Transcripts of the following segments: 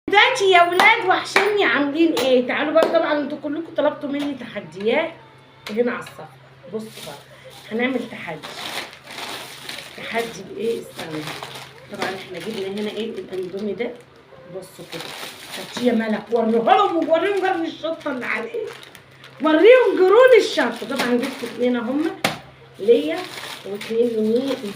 دلوقتي يا ولاد وحشني عاملين ايه؟ تعالوا بقى. طبعا انتوا كلكم طلبتوا مني تحديات هنا على الصفحه. بصوا بقى هنعمل تحدي بايه؟ استنى. طبعا احنا جبنا هنا ايه؟ الاندومي ده. بصوا كده هاتي يا ملك وريها لهم ووريهم جرن الشطه اللي عليه، وريهم جرون الشطه. طبعا جبت اتنين اهم ليا واتنين لمين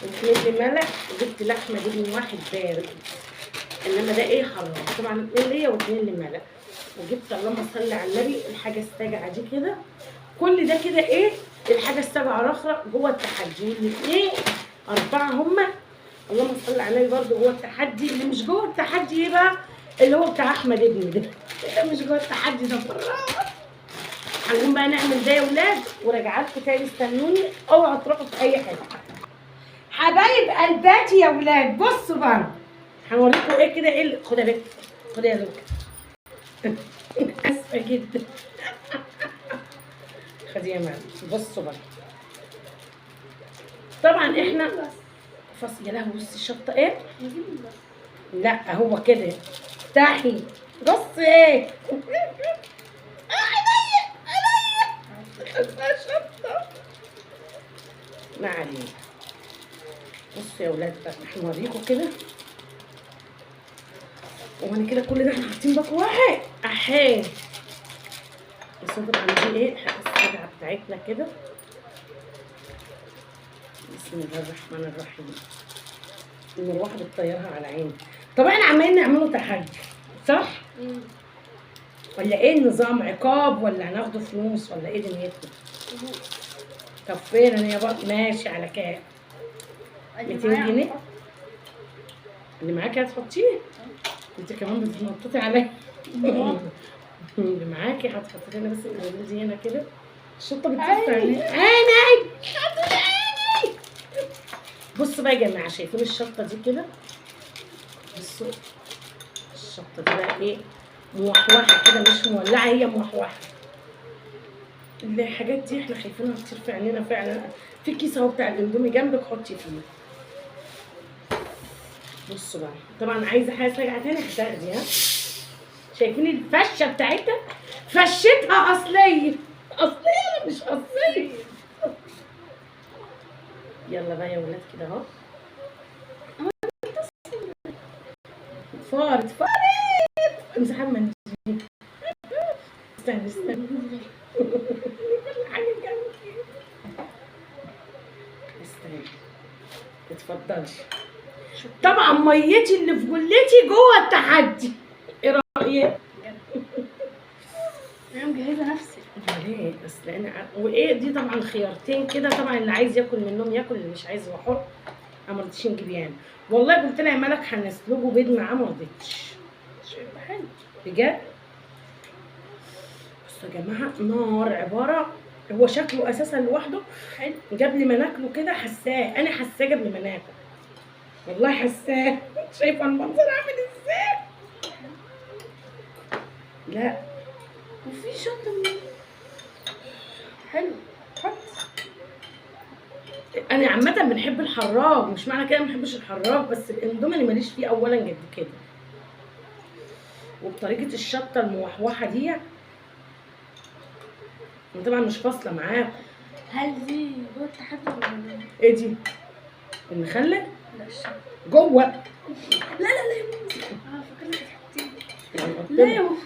واتنين لملك، وجبت لحمه جبن واحد بارد، انما ده ايه حرام. طبعا اتنين ليا واتنين لملك، وجبت اللهم صل على النبي الحاجه الساجعه دي كده. كل ده كده ايه؟ الحاجه الساجعه رخرة جوه التحدي، والاثنين اربعه هما اللهم صل على النبي برضه جوه التحدي. اللي مش جوه التحدي ايه بقى؟ اللي هو بتاع احمد ابني ده مش جوه التحدي ده بره. هنقوم بقى نعمل ده يا ولاد وراجعه لكم تاني، استنوني اوعوا تروحوا في اي حته. حبايب قلباتي يا ولاد بصوا بقى هوريكم ايه كده. ايه خدها بنت، خدها يا زوجة اسفه جدا خدي يا معلم. بصوا بقى طبعا احنا يا لهوي بصي الشطه ايه؟ لا هو كده افتحي بص ايه شطه ما علينا. بصوا يا ولاد بقى هنوريكم كده. وانا كده كل ده احنا حاطين باك واحد احيه. بس طبعا دي ايه السجعه بتاعتنا كده. بسم الله الرحمن الرحيم. المروحه بتطيرها على عيني. طب احنا عمالين نعمله تحدي صح؟ ولا ايه النظام؟ عقاب ولا هناخده فلوس ولا ايه دنيتنا؟ طب فين انا يا بابا؟ ماشي على كام؟ 200 جنيه؟ اللي معاكي هتحطيه؟ انت كمان بتنططي عليا اللي معاكي هتحطي لنا بس القلوب دي هنا كده. الشطه بتلف عيني عيني. بصوا بقى يا جماعه شايفين الشطه دي كده؟ بصوا الشطه دي بقى ايه؟ موحوحه كده مش مولعه، هي موحوحه. الحاجات دي احنا خايفينها كتير في عينينا فعلا. في كيس اهو بتاع الاندومي جنبك حطي فيه. بصوا بقى طبعا عايزه حاجه ساجعه تاني هتاخدي. ها شايفين الفشه بتاعتها؟ فشتها اصليه اصليه مش اصليه. يلا بقى يا ولاد كده اهو. فارت امسحها بمنديل. استني حاجه جنبي. استني اتفضلي. طبعا ميتي اللي في جلتي جوه التحدي. ايه رايك؟ انا مجهزه نفسي. ليه؟ اصل انا وايه دي طبعا خيارتين كده. طبعا اللي عايز ياكل منهم ياكل، اللي مش عايز هو حر. انا ما رضيتش نجيب يعني. والله قلت لها يا ملك هنسلقه بيض معاه ما رضيتش. شايفه حلو بجد؟ بصوا يا جماعه نار عباره. هو شكله اساسا لوحده حلو. قبل ما ناكله كده حساه، انا حساه قبل ما ناكل والله حساه. شايفه المنظر عامل ازاي؟ لا وفي شطه حلو. حط. انا عامه بنحب الحراق، مش معنى كده ما بنحبش الحراق، بس الاندومي اللي ماليش فيه اولا قد كده. وبطريقه الشطه الموحوحه دي انا طبعا مش فاصله معاكم. هل دي جوه التحدي ولا ايه دي؟ المخلل؟ لا الشطه جوه. لا يا ماما. فكرت تحطيه. لا يا ماما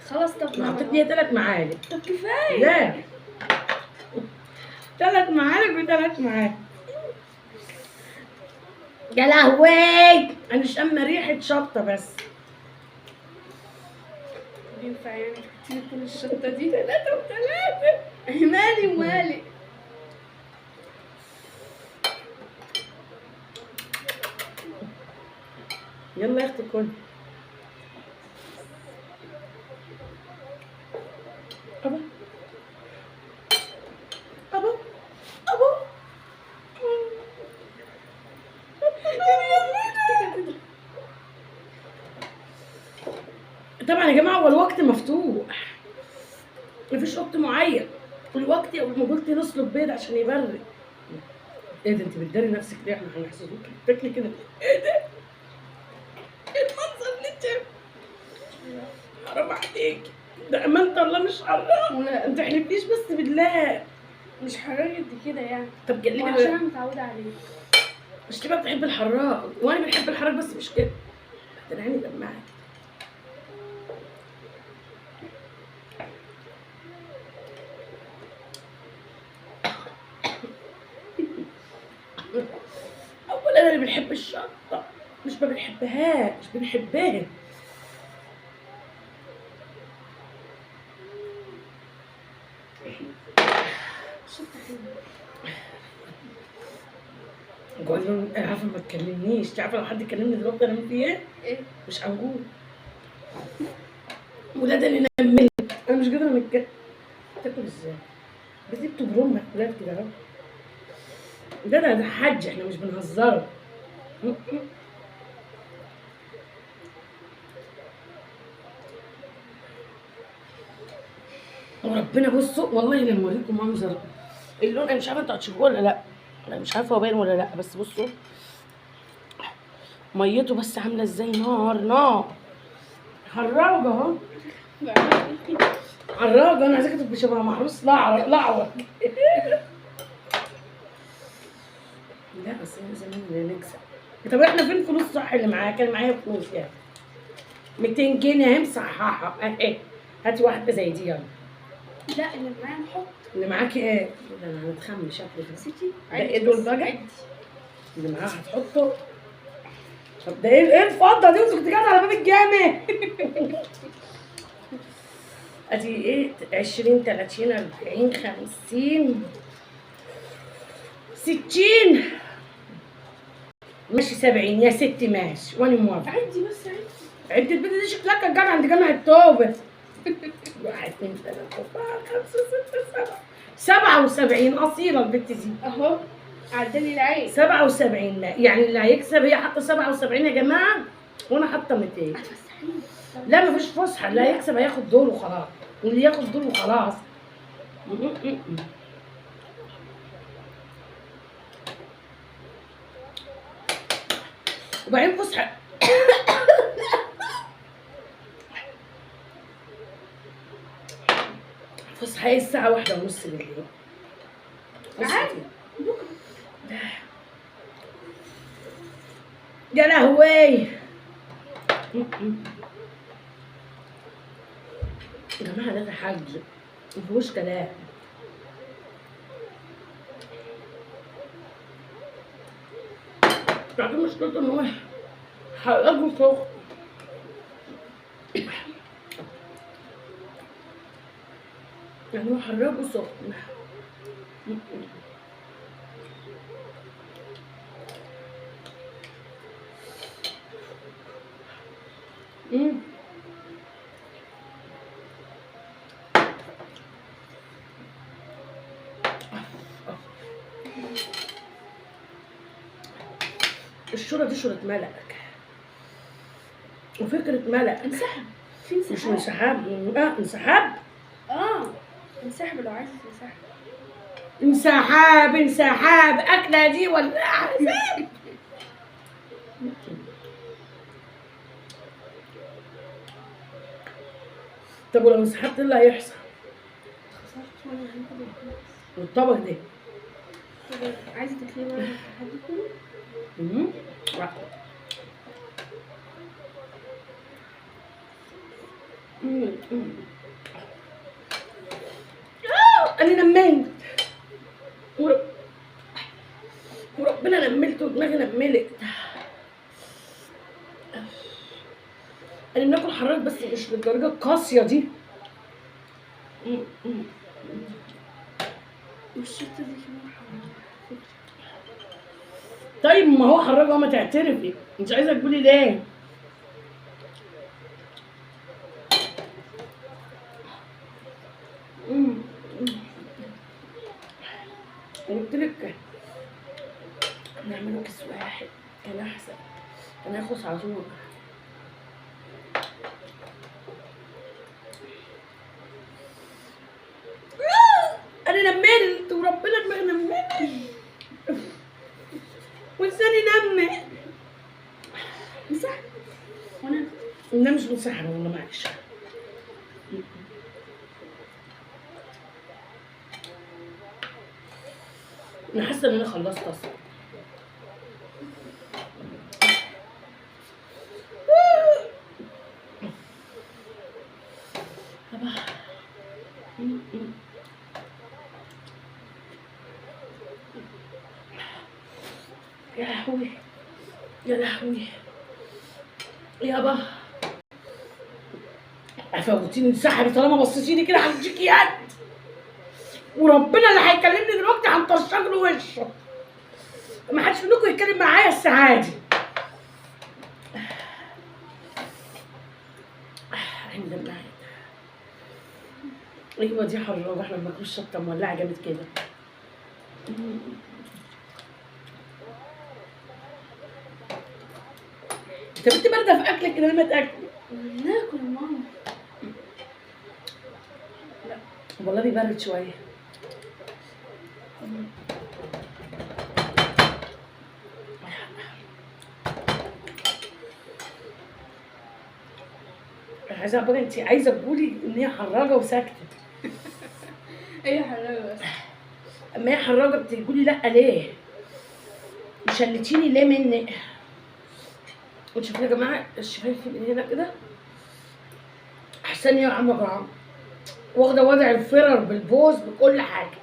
خلاص. طب انا حطيت ليها 3 معالق. طب كفايه. لا 3 معالق و3 معالق. يا لهوي انا شامه ريحه شطه بس. ينفع يعني تحطي كل الشطه دي؟ 3 و3. مالي ومالي. يلا يا اختي كل. ابا ابا ابا طبعا يا جماعه هو الوقت مفتوح، مفيش وقت معين. الوقت ما قلت نسلق بيض عشان يبرد. ايه ده انت بتداري نفسك ليه؟ احنا هنحسدوكي بتاكلي كده. ايه ده؟ ايه المنظر اللي انت عليك، ده امانه الله مش حرام. ولا ما تحلفيش بس بالله. مش حرارة قد كده يعني. طب جلبي وعشان بقى. انا متعودة عليه. مش تبقى بتحب الحراق وانا بنحب الحراق بس مش كده. ده عيني دمعت. اولا انا اللي بنحب الشطه، مش ما بنحبهاش، بنحبها. شطة حلوة. بقول له عارفه ما تكلمنيش، عارفه لو حد كلمني دلوقتي انا في ايه؟ ايه؟ مش هنقول. ولاد اللي نمل، انا مش قادره نتكلم. تاكل ازاي؟ بتبتوا برمها ولاد كده اهو. ده حج، احنا مش بنهزر. وربنا بصوا والله لا نوريكم منظر اللون. انا مش عارفه انتوا هتشوفوه ولا لا، انا مش عارفه هو باين ولا لا، بس بصوا ميته بس عامله ازاي، نار نار. حراجه اهو، حراجه. انا عايزاك تبقي شبه محروس لعوه. لا بس انا زمان اللي نكسب. طب احنا فين الفلوس صح اللي معايا؟ كان معايا فلوس يعني 200 جنيه اهي مصححه اهي. هاتي واحده زي دي يلا. لا اللي معايا نحط. اللي معاكي ايه؟ ده انا هنتخمي شكلي كده. نسيتي؟ ده ايه دول بقى؟ عدي. اللي معاه هتحطه. طب ده ايه اتفضل دي، انت كنت قاعده على باب الجامع. ادي ايه 20 30 40 50 60 ماشي 70 يا ستي ماشي وانا موافقه. عدي بس عدي. عدة البيت دي شكلها كانت جامعة عند جامع التوبة. 1 2 3 4 5 6 7 77 أصيلة البت دي. اهو عدلي العين. 77 يعني اللي هيكسب هي حاطة 77 يا جماعة وأنا حاطة 200. هتفسحيني. لا مفيش فسحة، اللي هيكسب هياخد دول وخلاص، واللي ياخد دول وخلاص. وبعدين فسحة. فسحة هي الساعة 1:30 بالليل. عادي. يا لهوي. يا جماعة ده حج مفيهوش كلام. بعدين مشكلته ان هو حرقه سخن. يعني هو حرقه سخن. الشورى دي شورى ملك، وفكرة ملك. انسحب. في مش انسحاب. انسحاب، انسحاب. انسحب لو عايز تنسحب. انسحاب أكلة دي ولا عذاب. طب ولو انسحبت ايه اللي هيحصل؟ خسرت وانا هاخد الفلوس. والطبق ده عايزة تاكليه بقى لحد كله؟ انا نملت وربنا نملت ودماغي نملت. انا بناكل حرارة بس مش بالدرجة القاسية دي. والشطة دي كمان حرام. طيب ما هو حرارة ما تعترفي، مش عايزة تقولي ليه؟ قلت لك نعمله كيس واحد كان احسن، كان هيخلص على طول. انا نملت وربنا دماغي نملت ولساني نمل. انسحب. وانا ده مش مسحر والله معلش. انا حاسه ان انا خلصت اصلا. يا لهوي يا لهوي يابا، فوتيني انسحبي طالما بصيتيلي كده هديكي يد، وربنا اللي هيكلمني دلوقتي هنطرشق له وشه. ما حدش منكم يتكلم معايا الساعه دي. عيني دمعت. ايوه دي حرام، احنا ما بناكلش شطه مولعه جامد كده. انت بنتي بارده في اكلك كده لما تاكلي. ناكل يا ماما. لا والله بيبرد شويه. عايزه بقى، انت عايزه تقولي ان هي حراجه وساكته. هي حلاوه بس. اما هي حراجه بتقولي لا ليه؟ شلتيني ليه منك؟ وشوفوا يا جماعه الشفايف من هنا كده احسن يا عم جرام، واخده وضع الفرر بالبوز بكل حاجه.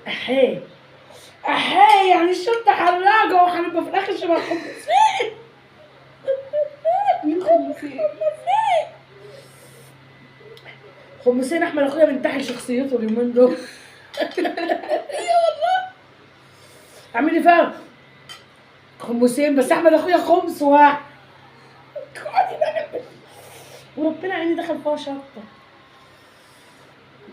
احيه احيه، يعني الشطه حراجه وهنبقى في الاخر شبه الخمسين. مين خمسين؟ خمسين احمد اخويا بينتحل شخصيته اليومين دول. ايه والله اعملي فيها خمسين، بس احمد اخويا خمس واحد. اقعدي بقى جنبي. وربنا عيني دخل فيها شطه.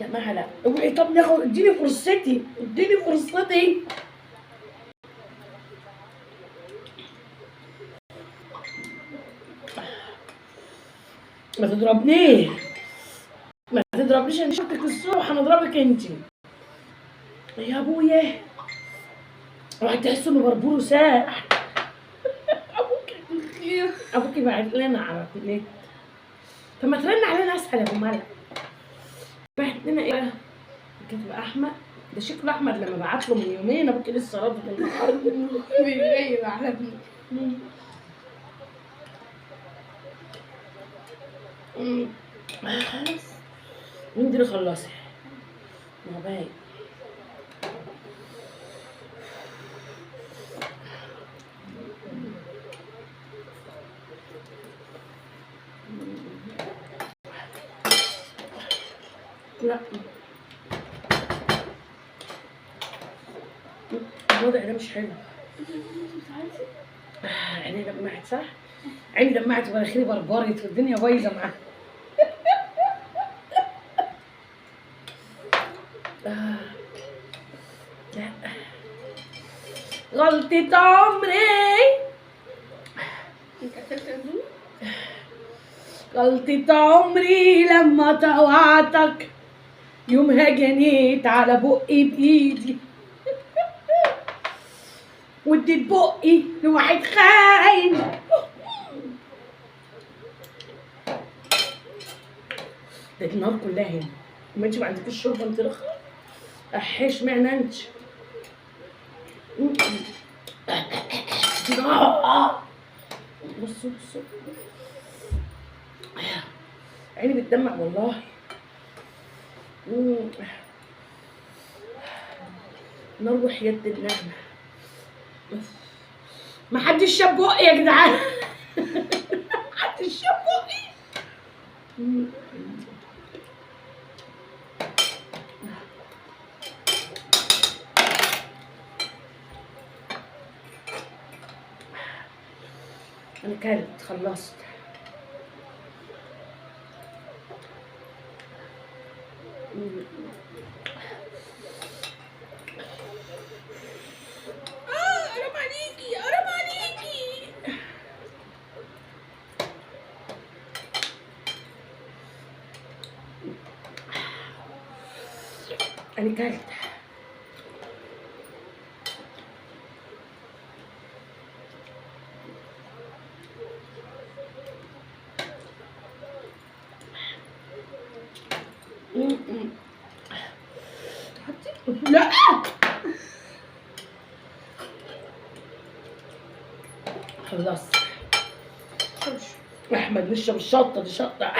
لا ما لا اوعي، طب ناخد، اديني فرصتي اديني فرصتي. ما تضربنيش ما تضربنيش، انا شفتك الصبح هنضربك انت يا ابويا. واحد تحس انه بربوره ساح. ابوكي بعت لنا على النت. طب ما ترن علينا اسال يا ابو ملك. بعت لنا ايه؟ كاتب احمد، ده شكله احمد لما بعت له من يومين ابوكي لسه رافض النهارده. بيغيب على ابني. خلاص مين دي اللي خلصي؟ ما باين. لا الوضع ده مش حلو. عيني دمعت صح؟ عيني دمعت ومناخيري بربرت والدنيا بايظه معاها. لا غلطة عمري، انت اكلت اندومي؟ غلطة عمري لما طوعتك يومها جنيت على بقي بإيدي واديت بقي لواحد خاين. ده النار كلها هنا، ما انتش ما عندكيش شوربه انت رخ. احيش معنى انت. بصوا بصوا عيني بتدمع والله. نار وحياة النعمة. ما حدش شاف بقي يا جدعان. محدش شاف بقي. انا كلت خلصت. حرام عليكي حرام عليكي. انا كلت. لا خلصت. احمد نشرب الشطه دي شطه.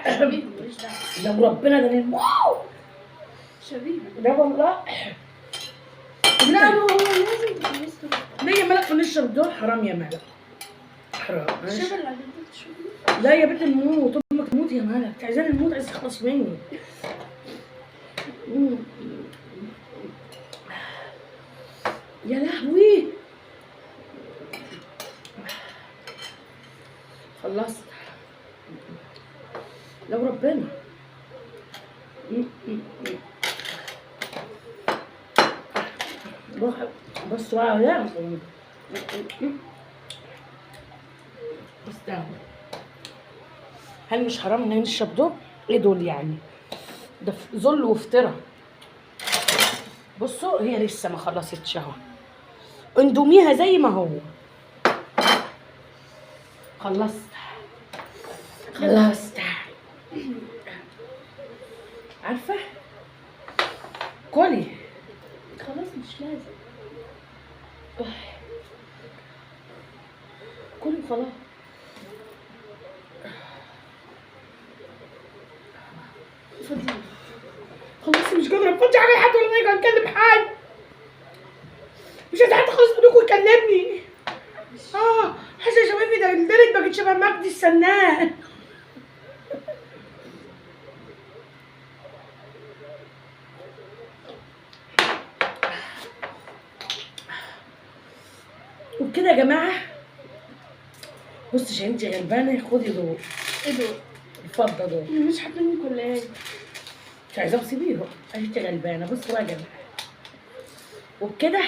شبيه ماليش دعوة. لو ربنا ده واو شبيه. ده والله. لا هو لازم تلبسه. ليه يا ملك نشرب دول؟ حرام يا ملك، حرام. الشبه اللي عجبتك تشربيه. لا يا بنت نموت، امك تموت يا ملك، انت عايزاني نموت، عايز تخلص مني. يا لهوي خلصت لو ربنا. روح بص بقى يا استنى، هل مش حرام ان نشرب دول؟ ايه دول يعني؟ ده ذل وافتراء. بصوا هي لسه ما خلصتش اهو، اندوميها زي ما هو. خلصت خلصت. عارفه كلي خلاص مش لازم. كلي خلاص. فضيلة. خلصت مش قادره افضي على حد ولا نيجي اتكلم حد. مش عايزه حد خالص منكم يكلمني. حاسه شبابي ده الدرج بقت شبه مجدي السنان. وبكده يا جماعه بصي عشان انتي غلبانه خدي دول. ايه دول؟ الفضه دول مش حاطيني كل ايه. مش عايزاهم سيبيهم، انتي غلبانه. بصوا بقى يا جماعه وبكده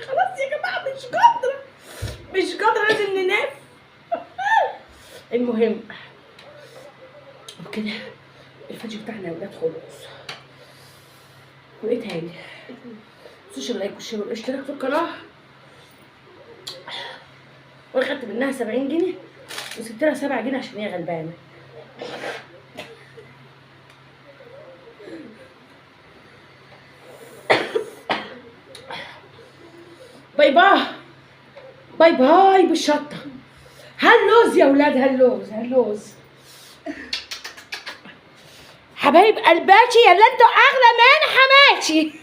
خلاص يا جماعه مش قادره مش قادره، لازم ننام. المهم وبكده الفيديو بتاعنا يا ولاد خلص. وايه تاني؟ متنسوش اللايك والشير والاشتراك في القناه. وانا خدت منها 70 جنيه وسبت لها 7 جنيه عشان هي غلبانه. باي باي باي باي بالشطه. هاللوز يا ولاد، هاللوز هاللوز حبايب قلباتي، يلا انتوا اغلى من حماتي.